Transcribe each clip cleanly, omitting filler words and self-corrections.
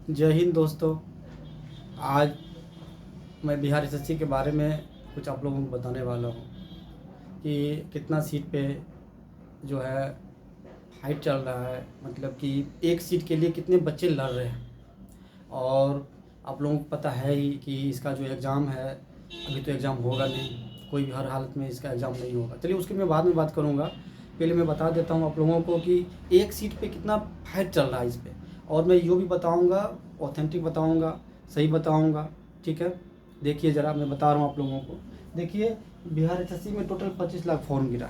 जय हिंद दोस्तों। आज मैं बिहार एसएससी के बारे में कुछ आप लोगों को बताने वाला हूँ कि कितना सीट पे जो है फाइट चल रहा है। मतलब कि एक सीट के लिए कितने बच्चे लड़ रहे हैं। और आप लोगों को पता है ही कि इसका जो एग्ज़ाम है, अभी तो एग्ज़ाम होगा नहीं, कोई भी हर हालत में इसका एग्ज़ाम नहीं होगा। चलिए उसकी मैं बाद में बात करूँगा। पहले मैं बता देता हूँ आप लोगों को कि एक सीट पे कितना फाइट चल रहा है इस पे। और मैं ये भी बताऊँगा, ऑथेंटिक बताऊँगा, सही बताऊँगा। ठीक है, देखिए ज़रा, मैं बता रहा हूँ आप लोगों को। देखिए, बिहार एसएससी में टोटल 25 लाख फॉर्म गिरा।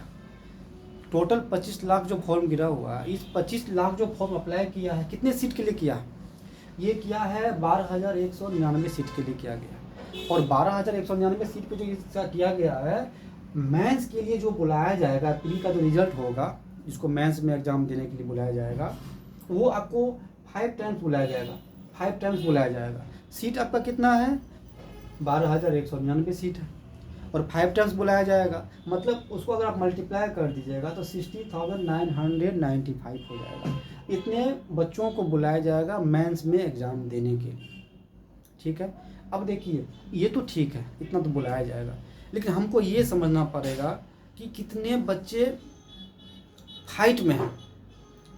टोटल 25 लाख जो फॉर्म गिरा हुआ है, इस 25 लाख जो फॉर्म अप्लाई किया है, कितने सीट के लिए किया है? ये किया है 12,199 सीट के लिए किया गया। और 12,199 सीट पे जो इसका किया गया है, मेंस के लिए जो बुलाया जाएगा, प्री का जो रिजल्ट होगा, जिसको मेंस में एग्ज़ाम देने के लिए बुलाया जाएगा, वो आपको 5 टाइम्स बुलाया जाएगा। 5 टाइम्स बुलाया जाएगा। सीट आपका कितना है? 12,199 सीट है और 5 टाइम्स बुलाया जाएगा। मतलब उसको अगर आप मल्टीप्लाई कर दीजिएगा तो 60,995 हो जाएगा। इतने बच्चों को बुलाया जाएगा मेंस में एग्ज़ाम देने के लिए। ठीक है, अब देखिए, ये तो ठीक है, इतना तो बुलाया जाएगा, लेकिन हमको ये समझना पड़ेगा कि कितने बच्चे फाइट में हैं।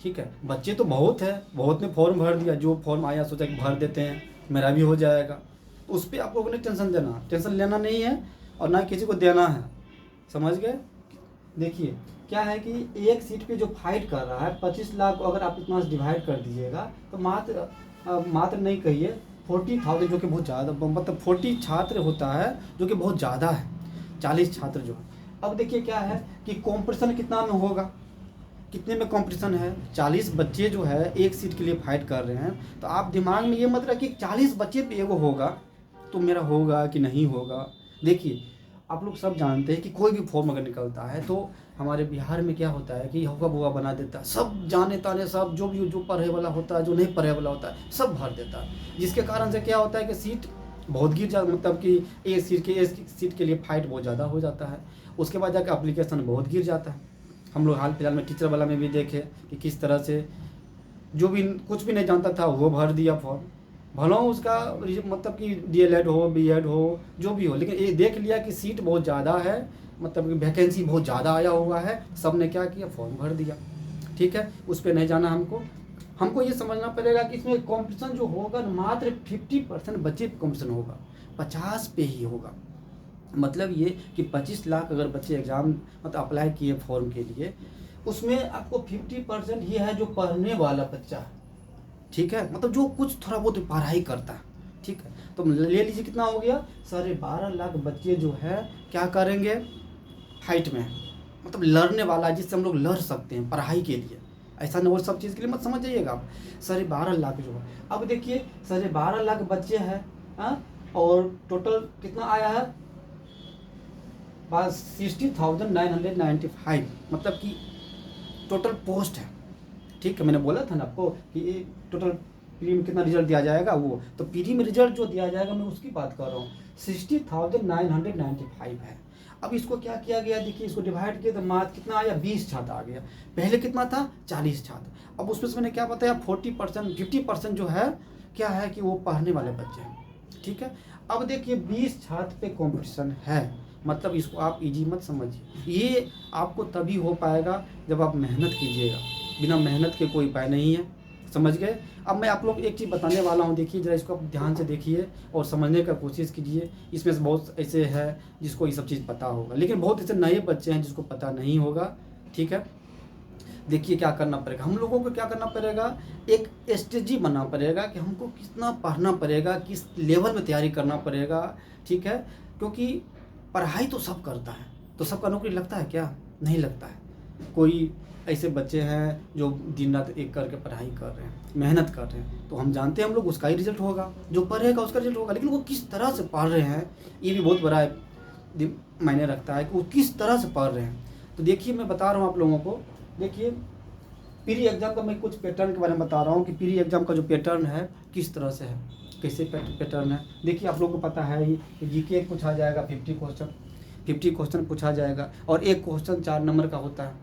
ठीक है, बच्चे तो बहुत है, बहुत ने फॉर्म भर दिया, जो फॉर्म आया सोचा कि भर देते हैं, मेरा भी हो जाएगा। तो उस पर आप लोगों ने टेंशन लेना नहीं है और ना किसी को देना है। समझ गए? देखिए क्या है कि एक सीट पे जो फाइट कर रहा है, 25 लाख को अगर आप इतना डिवाइड कर दीजिएगा तो मात्र नहीं कहिए 40,000, जो कि बहुत ज़्यादा, मतलब 40 छात्र होता है जो कि बहुत ज़्यादा है, 40 छात्र जो। अब देखिए क्या है कि कंपटीशन कितना में होगा, कितने में कंपटीशन है? 40 बच्चे जो है एक सीट के लिए फाइट कर रहे हैं। तो आप दिमाग में ये मत रखिए 40 बच्चे पे एगो होगा तो मेरा होगा कि नहीं होगा। देखिए, आप लोग सब जानते हैं कि कोई भी फॉर्म अगर निकलता है तो हमारे बिहार में क्या होता है कि हवा बुआ बना देता है। सब जाने ताने, सब जो पढ़े वाला होता है, जो नहीं पढ़े वाला होता है, सब भर देता है। जिसके कारण से क्या होता है कि सीट बहुत गिर जाता, मतलब कि एक सीट के लिए फाइट बहुत ज़्यादा हो जाता है। उसके बाद जाकर अप्लीकेशन बहुत गिर जाता है। हम लोग हाल फिलहाल में टीचर वाला में भी देखे कि किस तरह से जो भी कुछ भी नहीं जानता था वो भर दिया फॉर्म। भला उसका मतलब कि डीएलएड हो, बीएड हो, जो भी हो, लेकिन ये देख लिया कि सीट बहुत ज़्यादा है, मतलब कि वैकेंसी बहुत ज़्यादा आया हुआ है, सब ने क्या किया, फॉर्म भर दिया। ठीक है, उस पर नहीं जाना हमको ये समझना पड़ेगा कि इसमें कंपटीशन जो होगा मात्र 50% बच्चे कंपटीशन होगा, 50 पे ही होगा। मतलब ये कि 25 लाख अगर बच्चे एग्ज़ाम मतलब अप्लाई किए फॉर्म के लिए, उसमें आपको 50% ही है जो पढ़ने वाला बच्चा है। ठीक है, मतलब जो कुछ थोड़ा बहुत पढ़ाई करता है। ठीक है, तो ले लीजिए कितना हो गया, 12.5 लाख बच्चे जो है क्या करेंगे, फाइट में, मतलब लड़ने वाला, जिससे हम लोग लड़ सकते हैं पढ़ाई के लिए। ऐसा नहीं, वो सब चीज़ के लिए मत समझ जाइएगा आप। 12.5 लाख जो है, अब देखिए 12.5 लाख बच्चे हैं, हाँ, और टोटल कितना आया है, बस 60,995, मतलब कि टोटल पोस्ट है। ठीक है, मैंने बोला था ना आपको कि टोटल प्री में कितना रिजल्ट दिया जाएगा, वो तो प्री में रिजल्ट जो दिया जाएगा मैं उसकी बात कर रहा हूँ, 60,995 है। अब इसको क्या किया गया, देखिए इसको डिवाइड किया तो मात्र कितना आया, 20 छात्र आ गया। पहले कितना था, 40 छात्र। अब उसमें से मैंने क्या बताया, 40% 50% जो है क्या है कि वो पढ़ने वाले बच्चे हैं। ठीक है, अब देखिए 20 छात्र पे कॉम्पिटिशन है, मतलब इसको आप इजी मत समझिए। ये आपको तभी हो पाएगा जब आप मेहनत कीजिएगा, बिना मेहनत के कोई उपाय नहीं है। समझ गए? अब मैं आप लोग एक चीज़ बताने वाला हूँ, देखिए ज़रा, इसको आप ध्यान से देखिए और समझने का कोशिश कीजिए। इसमें से बहुत ऐसे हैं जिसको ये सब चीज़ पता होगा, लेकिन बहुत ऐसे नए बच्चे हैं जिसको पता नहीं होगा। ठीक है, देखिए क्या करना पड़ेगा, हम लोगों को क्या करना पड़ेगा, एक स्ट्रेटजी बनना पड़ेगा कि हमको कितना पढ़ना पड़ेगा, किस लेवल में तैयारी करना पड़ेगा। ठीक है, क्योंकि पढ़ाई तो सब करता है, तो सबका नौकरी लगता है क्या? नहीं लगता है। कोई ऐसे बच्चे हैं जो दिन रात एक करके पढ़ाई कर रहे हैं, मेहनत कर रहे हैं, तो हम जानते हैं हम लोग उसका ही रिजल्ट होगा, जो पढ़ेगा उसका रिजल्ट होगा। लेकिन वो किस तरह से पढ़ रहे हैं, ये भी बहुत बड़ा मायने रखता है कि वो किस तरह से पढ़ रहे हैं। तो देखिए मैं बता रहा हूँ आप लोगों को, देखिए प्री एग्ज़ाम का मैं कुछ पैटर्न के बारे में बता रहा हूँ कि प्री एग्ज़ाम का जो पैटर्न है किस तरह से है, कैसे पैटर्न है। देखिए आप लोगों को पता है ही, जीके पूछा जाएगा 50 क्वेश्चन पूछा जाएगा और एक क्वेश्चन 4 नंबर का होता है।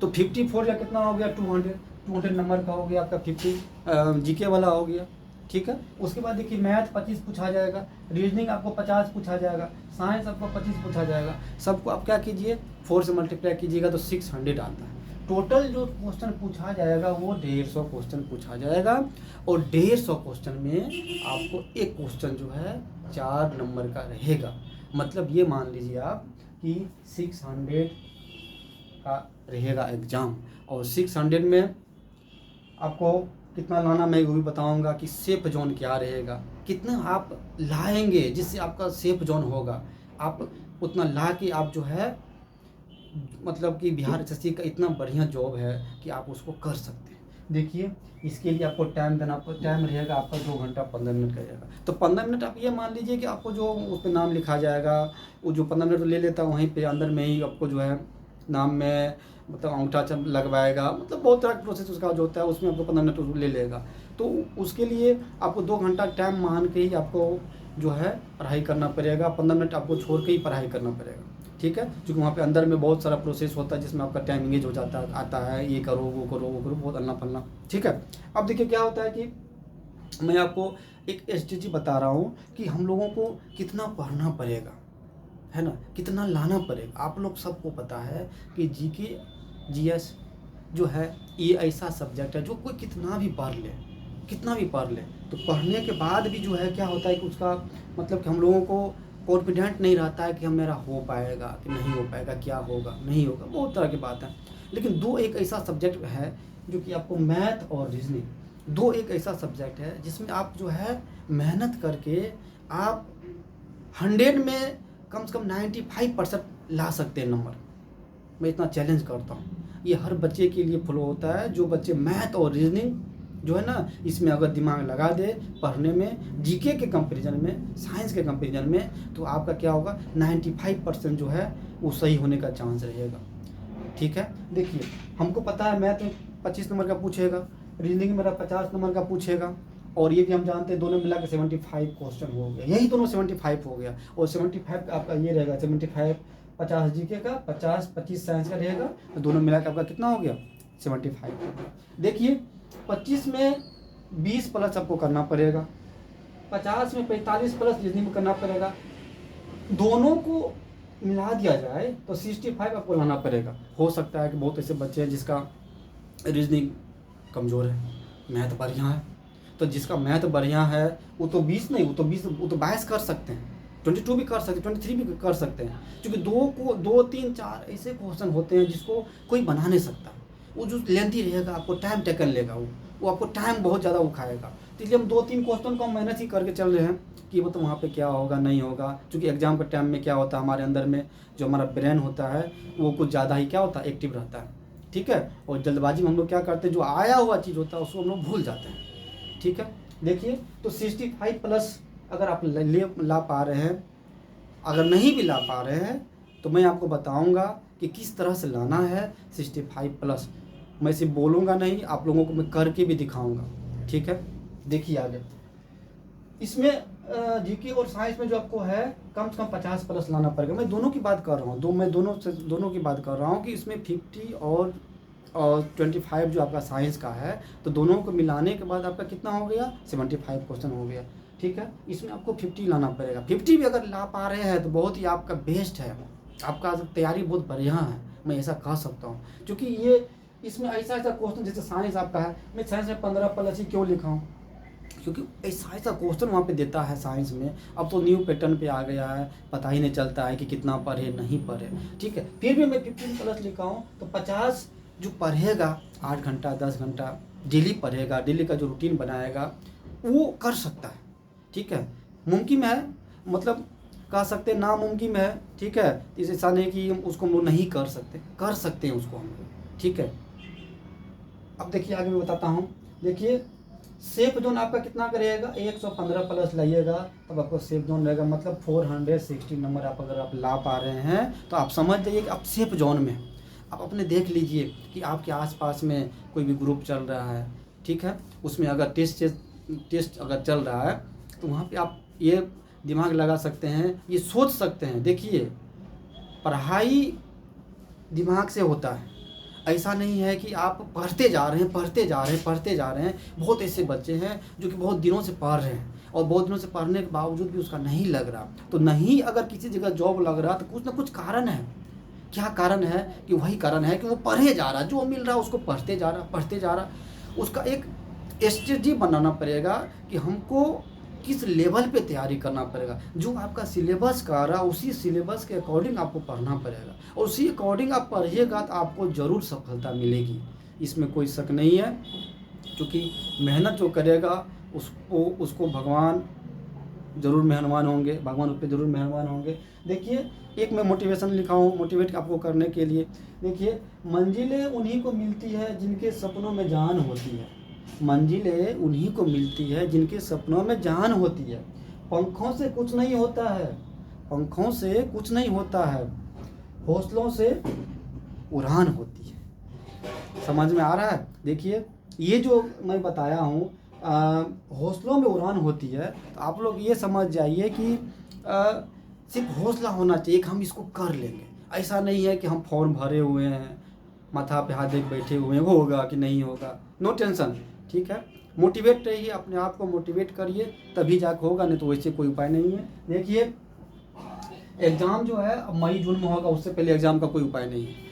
तो 54 या कितना हो गया, 200, 200 नंबर का हो गया आपका 50 जीके वाला हो गया, ठीक है। उसके बाद देखिए मैथ 25 पूछा जाएगा, रीजनिंग आपको 50 पूछा जाएगा, साइंस आपको 25 पूछा जाएगा। सबको आप क्या कीजिए 4 से मल्टीप्लाई कीजिएगा तो 600 आता है। टोटल जो क्वेश्चन पूछा जाएगा वो 150 क्वेश्चन पूछा जाएगा, और 150 क्वेश्चन में आपको एक क्वेश्चन जो है 4 नंबर का रहेगा। मतलब ये मान लीजिए आप कि 600 का रहेगा एग्ज़ाम, और 600 में आपको कितना लाना मैं वो भी बताऊंगा कि सेफ जोन क्या रहेगा, कितना आप लाएंगे जिससे आपका सेफ जोन होगा। आप उतना ला के आप जो है मतलब कि बिहार एसएससी का इतना बढ़िया जॉब है कि आप उसको कर सकते हैं। देखिए इसके लिए आपको टाइम देना, आपको टाइम रहेगा आपका 2 घंटा 15 मिनट का रहेगा। तो 15 मिनट आप ये मान लीजिए कि आपको जो उस पर नाम लिखा जाएगा, वो जो 15 मिनट ले लेता है वहीं पे अंदर में ही आपको जो है नाम में मतलब अंगूठा लगवाएगा, मतलब बहुत तरह का प्रोसेस उसका जो होता है उसमें आपको 15 मिनट ले लेगा। तो उसके लिए आपको 2 घंटा टाइम मान के ही आपको जो है पढ़ाई करना पड़ेगा, 15 मिनट आपको छोड़ के ही पढ़ाई करना पड़ेगा, ठीक है। क्योंकि वहाँ पे अंदर में बहुत सारा प्रोसेस होता है जिसमें आपका टाइम इंगेज हो जाता है, आता है ये करो वो करो वो करो, बहुत अल्लाह पल्ला, ठीक है। अब देखिए क्या होता है कि मैं आपको एक स्ट्रेटजी बता रहा हूँ कि हम लोगों को कितना पढ़ना पड़ेगा, है ना, कितना लाना पड़ेगा। आप लोग सबको पता है कि जीके जीएस जो है ये ऐसा सब्जेक्ट है जो कोई कितना भी पढ़ ले, कितना भी पढ़ ले, तो पढ़ने के बाद भी जो है क्या होता है कि उसका मतलब कि हम लोगों को कॉन्फिडेंट नहीं रहता है कि हम मेरा हो पाएगा कि नहीं हो पाएगा, क्या होगा नहीं होगा, बहुत तरह की बात है। लेकिन दो एक ऐसा सब्जेक्ट है जो कि आपको मैथ और रीजनिंग, दो एक ऐसा सब्जेक्ट है जिसमें आप जो है मेहनत करके आप 100 में कम से कम 95% ला सकते हैं नंबर। मैं इतना चैलेंज करता हूँ, ये हर बच्चे के लिए फॉलो होता है। जो बच्चे मैथ और रीजनिंग जो है ना इसमें अगर दिमाग लगा दे पढ़ने में, जीके के कंपैरिजन में, साइंस के कंपैरिजन में, तो आपका क्या होगा 95% जो है वो सही होने का चांस रहेगा, ठीक है। देखिए हमको पता है मैथ में 25 नंबर का पूछेगा, रीजनिंग मेरा 50 नंबर का पूछेगा, और ये भी हम जानते हैं दोनों मिला के 75 क्वेश्चन हो गया, यही दोनों 75 हो गया। और 75 आपका ये रहेगा 75, 50 जीके का, 25 साइंस का रहेगा, तो दोनों मिला के आपका कितना हो गया 75 हो गया। देखिए 25 में 20 प्लस आपको करना पड़ेगा, 50 में 45 प्लस रीजनिंग में करना पड़ेगा, दोनों को मिला दिया जाए तो 65 आपको लाना पड़ेगा। हो सकता है कि बहुत ऐसे बच्चे हैं जिसका रीजनिंग कमज़ोर है, मैथ बढ़िया है, तो जिसका मैथ बढ़िया है वो तो 20 नहीं, वो तो 22 कर सकते हैं, 22 भी कर सकते हैं, 23 भी कर सकते हैं। क्योंकि 2, 3, 4 ऐसे क्वेश्चन होते हैं जिसको कोई बना नहीं सकता, वो जो लेंथी रहेगा आपको टाइम टेकन लेगा, वो आपको टाइम बहुत ज़्यादा वो खाएगा। तो इसलिए हम 2-3 क्वेश्चन को हम मेहनत ही करके चल रहे हैं कि वो तो वहाँ पे क्या होगा नहीं होगा। क्योंकि एग्जाम के टाइम में क्या होता है हमारे अंदर में जो हमारा ब्रेन होता है वो कुछ ज़्यादा ही क्या होता है एक्टिव रहता है, ठीक है। और जल्दबाजी में हम लोग क्या करते हैं, जो आया हुआ चीज़ होता है उसको हम लोग भूल जाते हैं, ठीक है। देखिए तो 65 प्लस अगर आप ला पा रहे हैं, अगर नहीं भी ला पा रहे हैं तो मैं आपको बताऊंगा कि किस तरह से लाना है 65 प्लस। मैं सिर्फ बोलूँगा नहीं, आप लोगों को मैं करके भी दिखाऊंगा, ठीक है। देखिए आगे इसमें जीके और साइंस में जो आपको है कम से कम 50 प्लस लाना पड़ेगा। मैं दोनों की बात कर रहा हूँ, मैं दोनों की बात कर रहा हूँ कि इसमें 50 और 25 जो आपका साइंस का है, तो दोनों को मिलाने के बाद आपका कितना हो गया 75 क्वेश्चन हो गया, ठीक है। इसमें आपको 50 लाना पड़ेगा। 50 भी अगर ला पा रहे हैं तो बहुत ही आपका बेस्ट है, आपका तैयारी बहुत बढ़िया है, मैं ऐसा कह सकता हूँ। क्योंकि ये इसमें ऐसा क्वेश्चन जैसे साइंस आपका है, मैं साइंस में 15 प्लस ही क्यों लिखा हूँ, क्योंकि ऐसा क्वेश्चन वहाँ पे देता है साइंस में। अब तो न्यू पैटर्न पे आ गया है, पता ही नहीं चलता है कि कितना पढ़े नहीं पढ़े, ठीक है। फिर भी मैं 15 प्लस लिखा हूँ, तो 50 जो पढ़ेगा 8 घंटा 10 घंटा डेली पढ़ेगा, डेली का जो रूटीन बनाएगा वो कर सकता है, ठीक है। मुमकिन है, मतलब कह सकते हैं नामुमकिन है, ठीक है। इस ऐसा नहीं कि हम उसको हम लोग नहीं कर सकते, कर सकते हैं उसको हम लोग, ठीक है। अब देखिए आगे मैं बताता हूँ। देखिए सेफ जोन आपका कितना करेगा 115 प्लस लाइएगा तब आपको सेफ जोन रहेगा, मतलब 460 नंबर आप अगर आप ला पा रहे हैं तो आप समझ जाइए कि आप सेफ जोन में। आप अपने देख लीजिए कि आपके आसपास में कोई भी ग्रुप चल रहा है, ठीक है, उसमें अगर टेस्ट अगर चल रहा है तो वहाँ पे आप ये दिमाग लगा सकते हैं, ये सोच सकते हैं। देखिए पढ़ाई दिमाग से होता है, ऐसा नहीं है कि आप पढ़ते जा रहे हैं, पढ़ते जा रहे हैं, पढ़ते जा रहे हैं। बहुत ऐसे बच्चे हैं जो कि बहुत दिनों से पढ़ रहे हैं और बहुत दिनों से पढ़ने के बावजूद भी उसका नहीं लग रहा। तो नहीं, अगर किसी जगह जॉब लग रहा तो कुछ ना कुछ कारण है। क्या कारण है? कि वही कारण है कि वो पढ़े जा रहा, जो मिल रहा उसको पढ़ते जा रहा, पढ़ते जा रहा। उसका एक स्ट्रेटजी बनाना पड़ेगा कि हमको किस लेवल पे तैयारी करना पड़ेगा। जो आपका सिलेबस का रहा, उसी सिलेबस के अकॉर्डिंग आपको पढ़ना पड़ेगा और उसी अकॉर्डिंग आप पढ़िएगा तो आपको ज़रूर सफलता मिलेगी, इसमें कोई शक नहीं है। क्योंकि मेहनत जो करेगा उसको भगवान ज़रूर मेहरबान होंगे, भगवान उस पर ज़रूर मेहरबान होंगे। देखिए, एक मैं मोटिवेशन लिखा हूँ मोटिवेट आपको करने के लिए। देखिए, मंजिलें उन्हीं को मिलती है जिनके सपनों में जान होती है। मंजिलें उन्हीं को मिलती है जिनके सपनों में जान होती है। पंखों से कुछ नहीं होता है, पंखों से कुछ नहीं होता है, हौसलों से उड़ान होती है। समझ में आ रहा है? देखिए, ये जो मैं बताया हूँ हौसलों में उड़ान होती है, तो आप लोग ये समझ जाइए कि सिर्फ हौसला होना चाहिए कि हम इसको कर लेंगे। ऐसा नहीं है कि हम फॉर्म भरे हुए हैं, माथा पे हाथ देख बैठे हुए हैं, होगा कि नहीं होगा, नो टेंशन। ठीक है, मोटिवेट रहिए, अपने आप को मोटिवेट करिए, तभी जाकर होगा, नहीं तो वैसे कोई उपाय नहीं है। देखिए, एग्ज़ाम जो है अब मई जून में होगा, उससे पहले एग्ज़ाम का कोई उपाय नहीं है।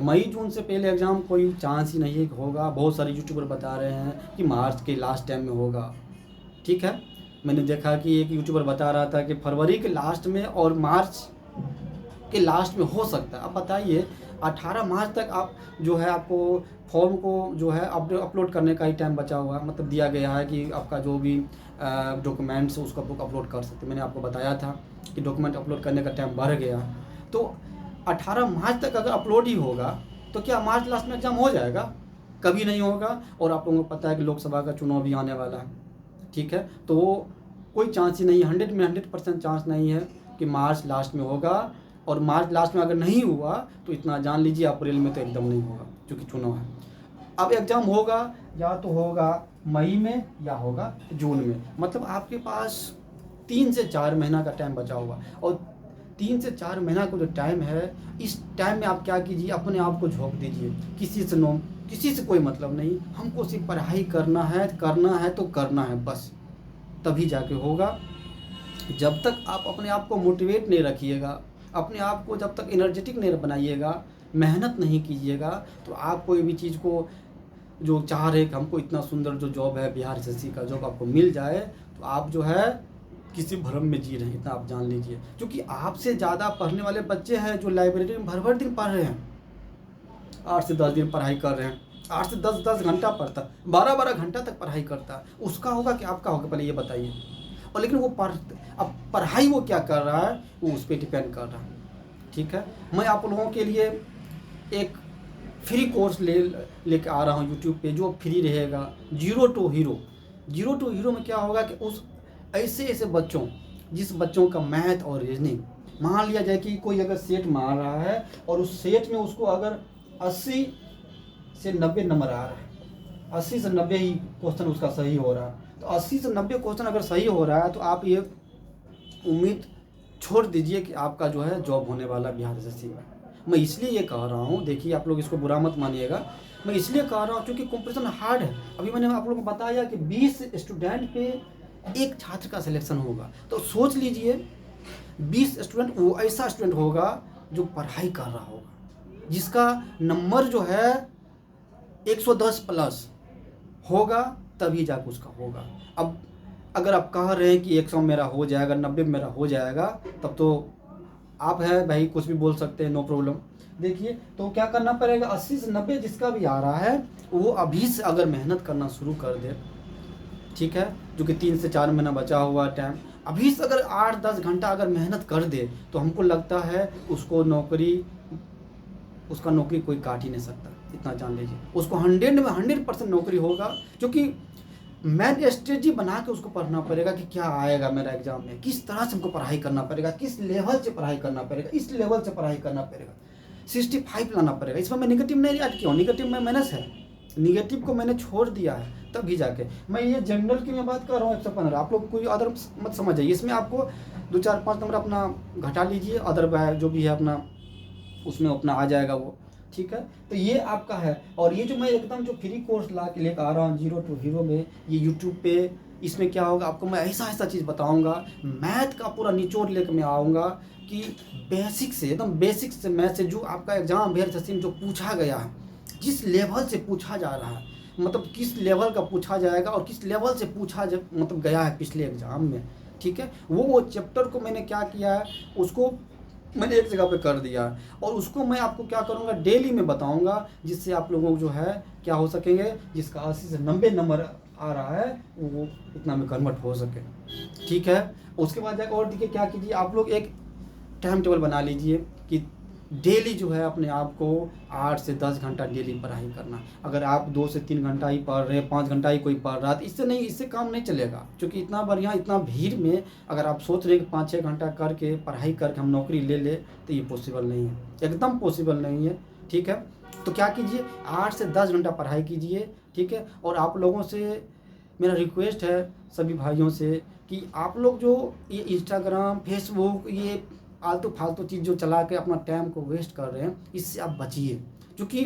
मई जून से पहले एग्ज़ाम कोई चांस ही नहीं है कि होगा। बहुत सारे यूट्यूबर बता रहे हैं कि मार्च के लास्ट टाइम में होगा। ठीक है, मैंने देखा कि एक यूट्यूबर बता रहा था कि फरवरी के लास्ट में और मार्च के लास्ट में हो सकता है। अब बताइए, 18 मार्च तक आप जो है आपको फॉर्म को जो है अपलोड करने का ही टाइम बचा हुआ है, मतलब दिया गया है कि आपका जो भी डॉक्यूमेंट्स उसका बुक अपलोड कर सकते। मैंने आपको बताया था कि डॉक्यूमेंट अपलोड करने का टाइम बढ़ गया। तो 18 मार्च तक अगर अपलोड ही होगा तो क्या मार्च लास्ट में एग्ज़ाम हो जाएगा? कभी नहीं होगा। और आप लोगों को पता है कि लोकसभा का चुनाव भी आने वाला है। ठीक है, तो कोई चांस ही नहीं है, 100% चांस नहीं है कि मार्च लास्ट में होगा। और मार्च लास्ट में अगर नहीं हुआ तो इतना जान लीजिए अप्रैल में तो एकदम नहीं होगा, क्योंकि चुनाव है। अब एग्ज़ाम होगा या तो होगा मई में या होगा जून में, मतलब आपके पास 3 से 4 महीना का टाइम बचा हुआ। और 3 से 4 महीना का जो टाइम है, इस टाइम में आप क्या कीजिए, अपने आप को झोंक दीजिए। किसी से कोई मतलब नहीं, हमको सिर्फ पढ़ाई करना है तो करना है बस, तभी जाके होगा। जब तक आप अपने आप को मोटिवेट नहीं रखिएगा, अपने आप को जब तक एनर्जेटिक नहीं बनाइएगा, मेहनत नहीं कीजिएगा, तो आप कोई भी चीज़ को जो चाह रहे कि हमको इतना सुंदर जो जॉब है बिहार एसएससी का जॉब आपको मिल जाए, तो आप जो है किसी भ्रम में जी रहे हैं, इतना आप जान लीजिए। क्योंकि आपसे ज़्यादा पढ़ने वाले बच्चे हैं जो लाइब्रेरी में भर दिन पढ़ रहे हैं, 8 से 10 दिन पढ़ाई कर रहे हैं, 8 से 10 घंटा पढ़ता, 12 घंटा तक पढ़ाई करता है। उसका होगा कि आपका होगा, पहले ये बताइए। और लेकिन वो अब पढ़ाई वो क्या कर रहा है, वो उस पर डिपेंड कर रहा है। ठीक है, मैं आप लोगों के लिए एक फ्री कोर्स लेके आ रहा हूँ यूट्यूब पे, जो फ्री रहेगा, जीरो टू हीरो में क्या होगा कि उस ऐसे बच्चों, जिस बच्चों का मैथ और रीजनिंग, मान लिया जाए कि कोई अगर सेट मार रहा है और उस सेट में उसको अगर 80 से 90 नंबर आ रहा है, 80 से 90 ही क्वेश्चन उसका सही हो रहा है, तो 80 से 90 क्वेश्चन अगर सही हो रहा है तो आप ये उम्मीद छोड़ दीजिए कि आपका जो है जॉब होने वाला बिहार एसएससी में। मैं इसलिए ये कह रहा हूँ, देखिए आप लोग इसको बुरा मत मानिएगा, मैं इसलिए कह रहा हूँ क्योंकि कंपटीशन हार्ड है। अभी मैंने आप लोगों को बताया कि 20 स्टूडेंट पे एक छात्र का सिलेक्शन होगा, तो सोच लीजिए 20 स्टूडेंट, वो ऐसा स्टूडेंट होगा जो पढ़ाई कर रहा होगा, जिसका नंबर जो है 110 प्लस होगा, तभी जाकर उसका होगा। अब अगर आप कह रहे हैं कि 100 मेरा हो जाएगा, 90 मेरा हो जाएगा, तब तो आप है भाई, कुछ भी बोल सकते हैं, नो प्रॉब्लम। देखिए, तो क्या करना पड़ेगा, 80 से 90 जिसका भी आ रहा है वो अभी से अगर मेहनत करना शुरू कर दे, ठीक है, जो कि 3 से 4 महीना बचा हुआ टाइम, अभी से अगर 8-10 घंटा अगर मेहनत कर दे, तो हमको लगता है उसका नौकरी कोई काट ही नहीं सकता, इतना जान लीजिए। उसको 100% नौकरी होगा, क्योंकि मैन स्ट्रेटजी बना के उसको पढ़ना पड़ेगा कि क्या आएगा मेरा एग्जाम में, किस तरह से हमको पढ़ाई करना पड़ेगा, किस लेवल से पढ़ाई करना पड़ेगा, इस लेवल से पढ़ाई करना पड़ेगा, 65 लाना पड़ेगा। इसमें मैं नेगेटिव नहीं ऐड किया हूँ, नेगेटिव में माइनस है, नेगेटिव को मैंने छोड़ दिया है, तभी जाके मैं ये जनरल की मैं बात कर रहा हूँ 115। आप लोग कोई अदर मत समझ जाइए, इसमें आपको 2-4-5 नंबर अपना घटा लीजिए, अदर जो भी है अपना उसमें अपना आ जाएगा वो, ठीक है। तो ये आपका है, और ये जो मैं एकदम जो फ्री कोर्स ला के लेकर आ रहा हूँ जीरो टू हीरो में, ये यूट्यूब पे, इसमें क्या होगा आपको मैं ऐसा ऐसा चीज़ बताऊंगा, मैथ का पूरा निचोड़ लेकर मैं आऊँगा कि बेसिक से एकदम बेसिक से मैथ से जो आपका एग्जाम VRSSC में जो पूछा गया है, जिस लेवल से पूछा जा रहा है, मतलब किस लेवल का पूछा जाएगा और किस लेवल से पूछा मतलब गया है पिछले एग्जाम में, ठीक है। वो चैप्टर को मैंने क्या किया है, उसको मैंने एक जगह पे कर दिया है, और उसको मैं आपको क्या करूँगा डेली में बताऊँगा, जिससे आप लोगों को जो है क्या हो सकेंगे, जिसका 80 से 90 नंबर आ रहा है वो इतना में कन्वर्ट हो सके, ठीक है। उसके बाद जाकर और देखिए क्या कीजिए, आप लोग एक टाइम टेबल बना लीजिए कि डेली जो है अपने आप को 8 से 10 घंटा डेली पढ़ाई करना। अगर आप 2 से 3 घंटा ही पढ़ रहे, 5 घंटा ही कोई पढ़ रहा, तो इससे नहीं, इससे काम नहीं चलेगा, क्योंकि इतना बढ़िया इतना भीड़ में अगर आप सोच रहे हैं कि 5-6 घंटा करके पढ़ाई करके हम नौकरी ले ले, तो ये पॉसिबल नहीं है, एकदम पॉसिबल नहीं है, ठीक है। तो क्या कीजिए, 8 से 10 घंटा पढ़ाई कीजिए, ठीक है। और आप लोगों से मेरा रिक्वेस्ट है सभी भाइयों से कि आप लोग जो ये इंस्टाग्राम, फेसबुक, ये आलतू फालतू चीज़ जो चला के अपना टाइम को वेस्ट कर रहे हैं, इससे आप बचिए। क्योंकि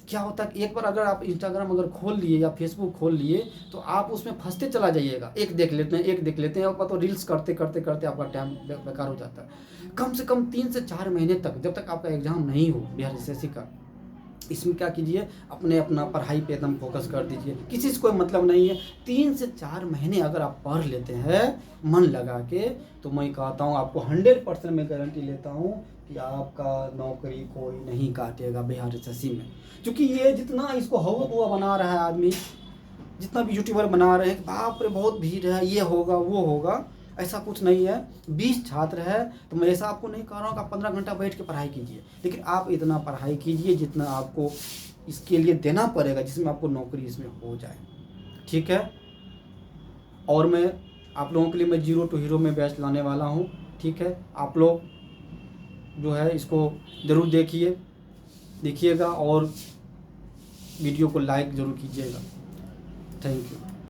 क्या होता है कि एक बार अगर आप इंस्टाग्राम अगर खोल लिए या फेसबुक खोल लिए, तो आप उसमें फंसते चला जाइएगा, एक देख लेते हैं, एक देख लेते हैं, और तो रील्स करते करते करते आपका टाइम बेकार हो जाता है। कम से कम 3 से 4 महीने तक, जब तक आपका एग्ज़ाम नहीं हो VRSSC का, इसमें क्या कीजिए, अपना पढ़ाई पे एकदम फोकस कर दीजिए, किसी से कोई मतलब नहीं है। 3 से 4 महीने अगर आप पढ़ लेते हैं मन लगा के, तो मैं कहता हूँ आपको 100% मैं गारंटी लेता हूँ कि आपका नौकरी कोई नहीं काटेगा VRSSC में। क्योंकि ये जितना इसको हवा बुआ बना रहा है आदमी, जितना भी यूट्यूबर बना रहे हैं कि बाप रे बहुत भीड़ है, ये होगा वो होगा, ऐसा कुछ नहीं है। 20 छात्र है, तो मैं ऐसा आपको नहीं कह रहा हूँ कि आप 15 घंटा बैठ के पढ़ाई कीजिए, लेकिन आप इतना पढ़ाई कीजिए जितना आपको इसके लिए देना पड़ेगा, जिसमें आपको नौकरी इसमें हो जाए, ठीक है। और मैं आप लोगों के लिए मैं जीरो टू हीरो में बैच लाने वाला हूँ, ठीक है। आप लोग जो है इसको ज़रूर देखिएगा और वीडियो को लाइक ज़रूर कीजिएगा। Thank you.